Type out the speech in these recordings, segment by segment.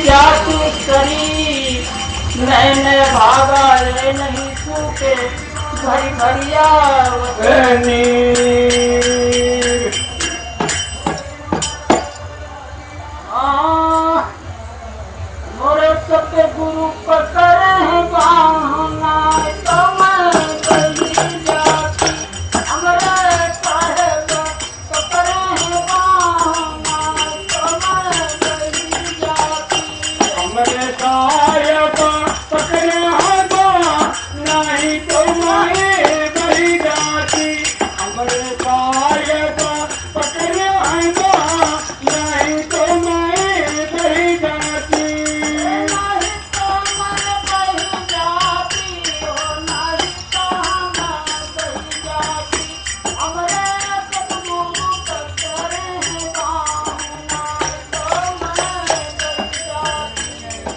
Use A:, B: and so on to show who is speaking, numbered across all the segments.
A: जातु करी नैन भागा रे नहीं छूटे घड़ी घड़िया मोरे सत्य गुरु पकड़ है बाहना तो मैं कही जाती हमरे साहेब पकड़ है बाहना तो मैं कही जाती
B: हमरे साहेब पकड़े हैं बाहना नहीं तो मैं कही जाती हमरे साहेब पकड़े हैं बाहना नहीं तो मैं कही जाती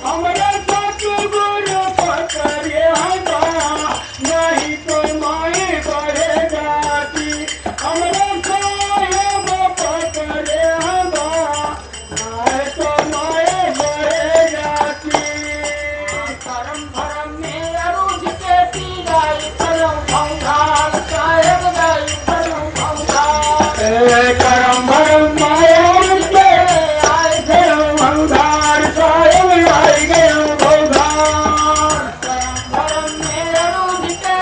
B: हमरे सतगुरु पकड़े हैं नहीं तो मैं बढ़े जाती हमरे साहेब पकड़े हैं नहीं तो मैं बढ़े जाती
A: करम भरम में अरूज के पी जाई करम भंगार साहेब जाई करम भंगार
B: करम भरम माया के
A: आए
B: गयो भंगार साहेब आई गयो भंगार
A: करम भरम में अरूज के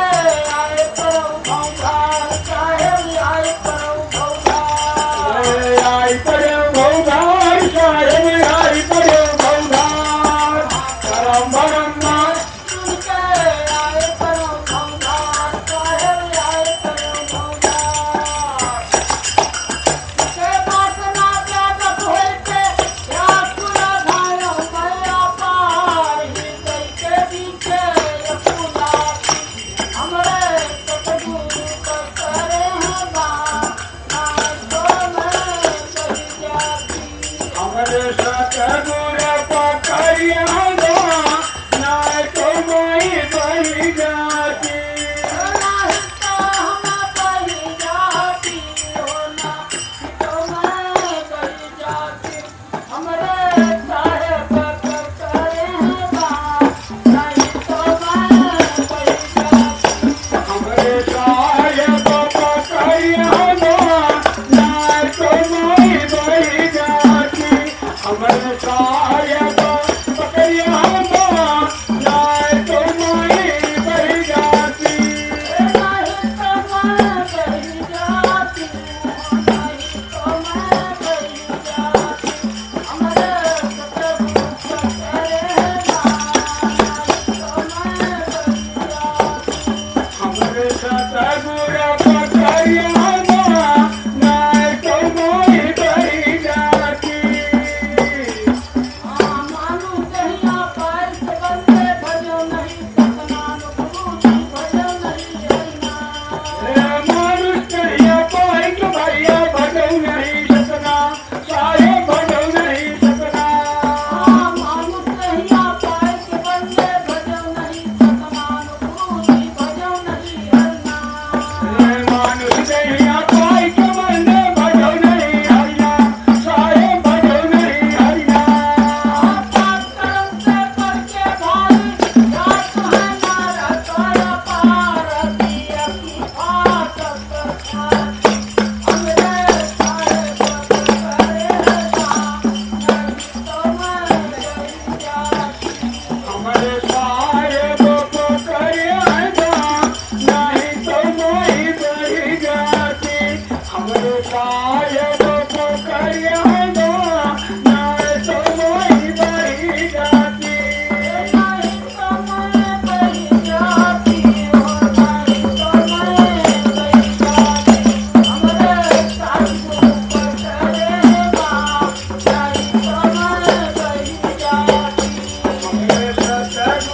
A: आए करम भंगार साहेब आए करम भंगार
B: आई पड़े भंगार साहेब आई पड़े भंगार करम भरम माया
A: के आए करम भंगार साहेब आए करम भंगार के बासना जागत होय के या सुना धायो भया पार ही गई के बीचे यपुना हमरे सतगुरु करे हैं बा ना तो मैं कही जाती
B: हमरे सतगुरु पकड़िया नहीं तो मैं बढ़ी जाती हमरे साहेब पकड़िया नहीं तो मैं बढ़ी जाती हमरे साहेब पकड़िया नहीं तो मैं बढ़ी जाती हमरे सतगुरु पकड़िया नहीं तो मैं बढ़ी जाती मनुष्य पाई तो भैया भजो नहीं सकना साहेब भजो नहीं सकना मनुष्य पाई तो बंदे भजो नहीं हरिया साहेब भजो नहीं हरिया हमरे साहेब पकड़िया नहीं तो मैं बढ़ी जाती हमरे साहेब पकड़िया नहीं तो मैं बढ़ी जाती हमरे सतगुरु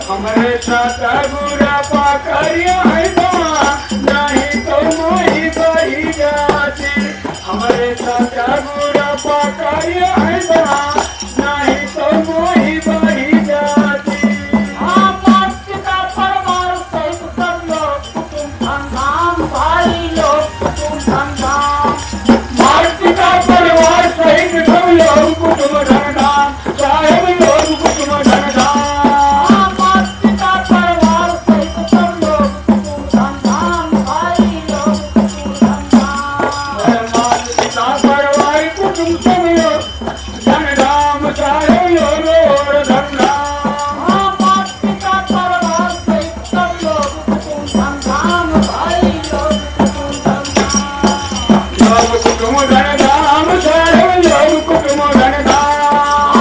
B: हमरे सतगुरा पकड़िया है बा नहीं तो मोही बही जाती हमरे सतगुरा पकड़िया है बा नहीं तो मोही बही जाती
A: माता पिता परिवार सहित सब लोग कुटुंब खानदान भाई लोग कुटुंब खानदान
B: माता पिता परिवार सहित सब लोग कुटुंब धनधाम साहेब लोग कुटुंब धनधाम
A: माता पिता परिवार सहित सब लोग कुटुंब खानदान भाई लोग कुटुंब खानदान
B: माता पिता परिवार कुटुंब सब लोग धनधाम साहेब लोग और धनधाम
A: माता पिता परिवार सहित सब लोग कुटुंब खानदान भाई लोग कुटुंब खानदान
B: लोग कुटुंब धनधाम साहेब लोग कुटुंब धनधाम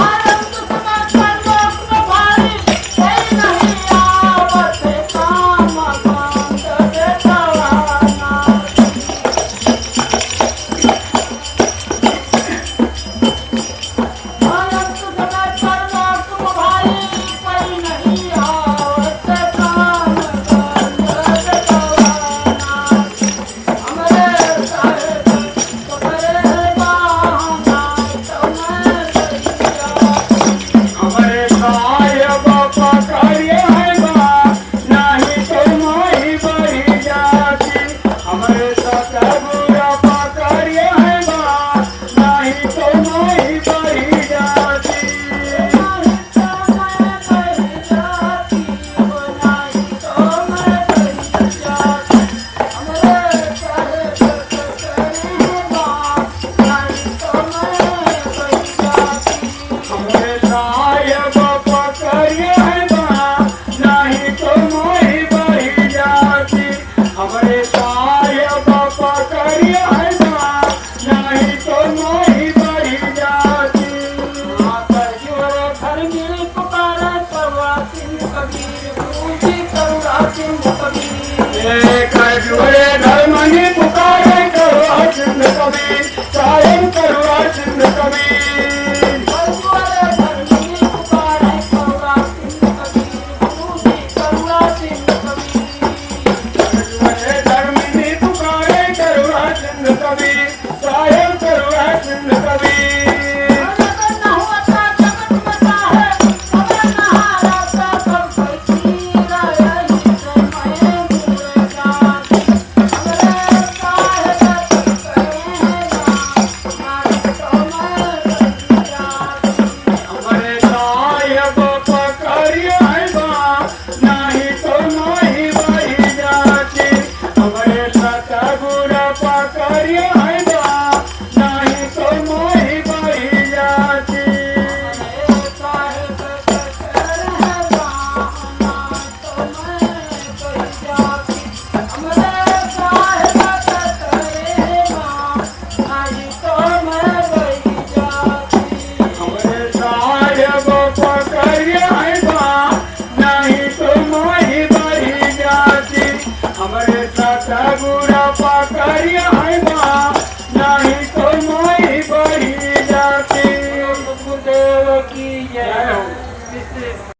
A: आनंद समाचार लोक में भारी कोई नहीं आवत काम कांत देखावाना आनंद समाचार लोक में भारी कोई नहीं आवत काम कांत देखावाना हमरे साहेब तुम्हारे बहाना तुम्हें सैया
B: हमारे साहेब पकड़िए है बा नहीं तो मोही बही जाती हमारे सतगुरा पकड़िए है बा नहीं तो मोही बही जाती हमारे साहेब पकड़िए है बा नहीं तो मोही बही जाती हमारे साहेब पकड़िए है बा नहीं तो मोही बही जाती एक जुड़े धर्मनि पुकारे करुआ सिंध कबीर साहेब करुआ सिंध कबीर